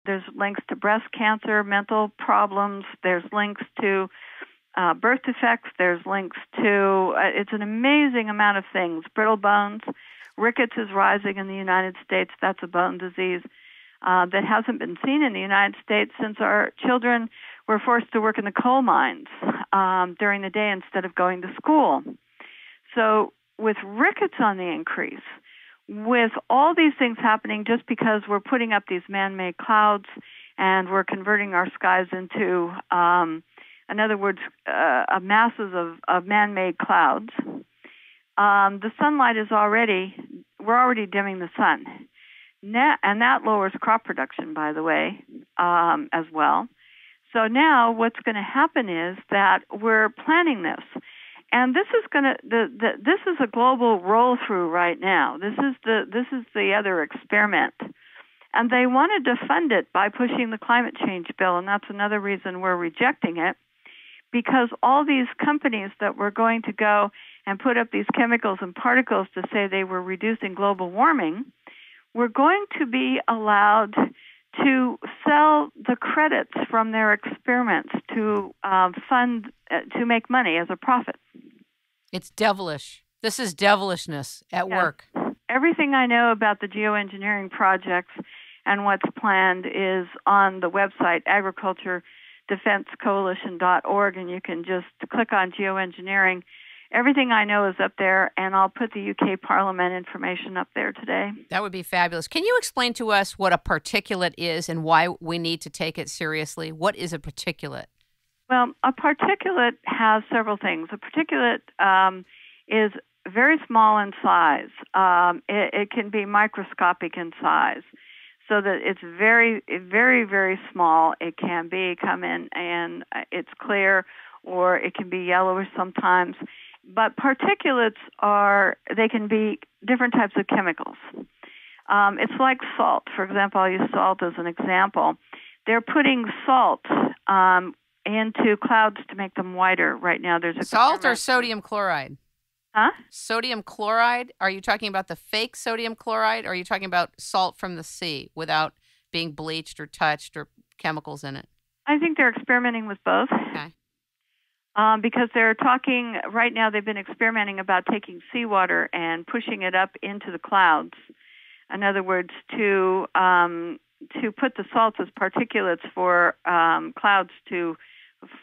There's links to breast cancer, mental problems. There's links to birth defects. There's links to, it's an amazing amount of things. Brittle bones. Rickets is rising in the United States. That's a bone disease that hasn't been seen in the United States since our children were forced to work in the coal mines during the day instead of going to school. So with rickets on the increase, with all these things happening just because we're putting up these man-made clouds and we're converting our skies into, in other words, masses of man-made clouds, the sunlight is we're already dimming the sun. And that lowers crop production, by the way, as well. So now what's going to happen is that we're planning this. And this is this is a global roll through right now. This is the other experiment. And they wanted to fund it by pushing the climate change bill, and that's another reason we're rejecting it, because all these companies that were going to go and put up these chemicals and particles to say they were reducing global warming were going to be allowed to sell the credits from their experiments to fund, to make money as a profit. It's devilish. This is devilishness at work. Everything I know about the geoengineering projects and what's planned is on the website agriculturedefensecoalition.org, and you can just click on geoengineering. Everything I know is up there, and I'll put the UK Parliament information up there today. That would be fabulous. Can you explain to us what a particulate is and why we need to take it seriously? What is a particulate? Well, a particulate has several things. A particulate is very small in size. It can be microscopic in size, so that it's very, very, very small. It can come in and it's clear, or it can be yellowish sometimes. But particulates they can be different types of chemicals. It's like salt. For example, I'll use salt as an example. They're putting salt into clouds to make them whiter right now. There's a salt or sodium chloride? Huh? Sodium chloride? Are you talking about the fake sodium chloride, or are you talking about salt from the sea without being bleached or touched or chemicals in it? I think they're experimenting with both. Okay. Because they're talking, right now they've been experimenting about taking seawater and pushing it up into the clouds. In other words, to put the salts as particulates for clouds to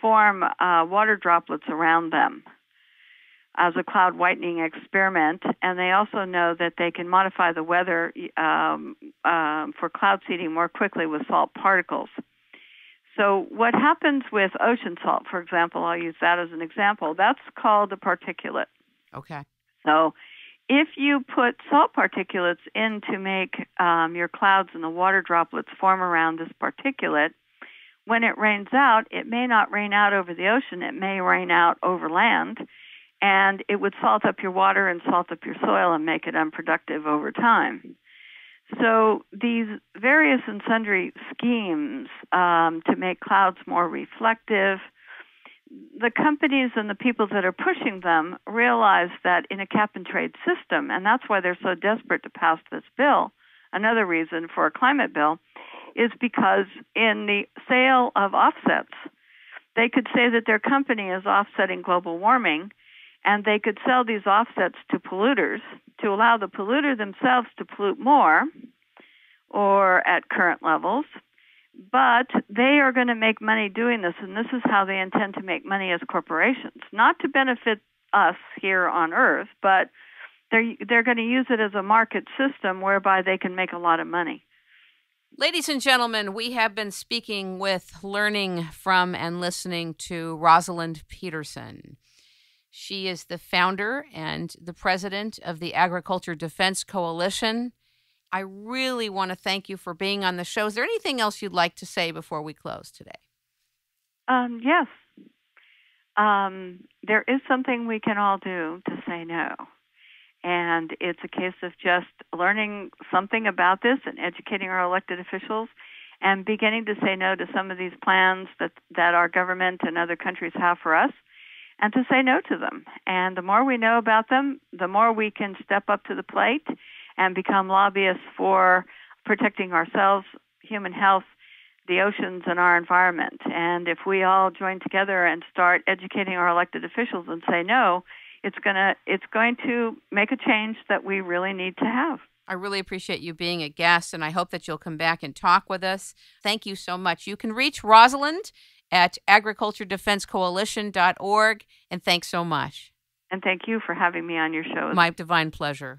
form water droplets around them as a cloud whitening experiment. And they also know that they can modify the weather for cloud seeding more quickly with salt particles. So what happens with ocean salt, for example, I'll use that as an example, that's called a particulate. Okay. So if you put salt particulates in to make your clouds and the water droplets form around this particulate, when it rains out, it may not rain out over the ocean, it may rain out over land, and it would salt up your water and salt up your soil and make it unproductive over time. So these various and sundry schemes to make clouds more reflective, the companies and the people that are pushing them realize that in a cap-and-trade system, and that's why they're so desperate to pass this bill, another reason for a climate bill, is because in the sale of offsets, they could say that their company is offsetting global warming, and they could sell these offsets to polluters to allow the polluter themselves to pollute more or at current levels. But they are going to make money doing this, and this is how they intend to make money as corporations, not to benefit us here on Earth, but they're going to use it as a market system whereby they can make a lot of money. Ladies and gentlemen, we have been speaking with, learning from, and listening to Rosalind Peterson. She is the founder and the president of the Agriculture Defense Coalition. I really want to thank you for being on the show. Is there anything else you'd like to say before we close today? Yes. There is something we can all do to say no. And it's a case of just learning something about this and educating our elected officials and beginning to say no to some of these plans that our government and other countries have for us, and to say no to them. And the more we know about them, the more we can step up to the plate and become lobbyists for protecting ourselves, human health, the oceans and our environment. And if we all join together and start educating our elected officials and say no, it's going to make a change that we really need to have. I really appreciate you being a guest, and I hope that you'll come back and talk with us. Thank you so much. You can reach Rosalind at agriculturedefensecoalition.org, and thanks so much. And thank you for having me on your show. My divine pleasure.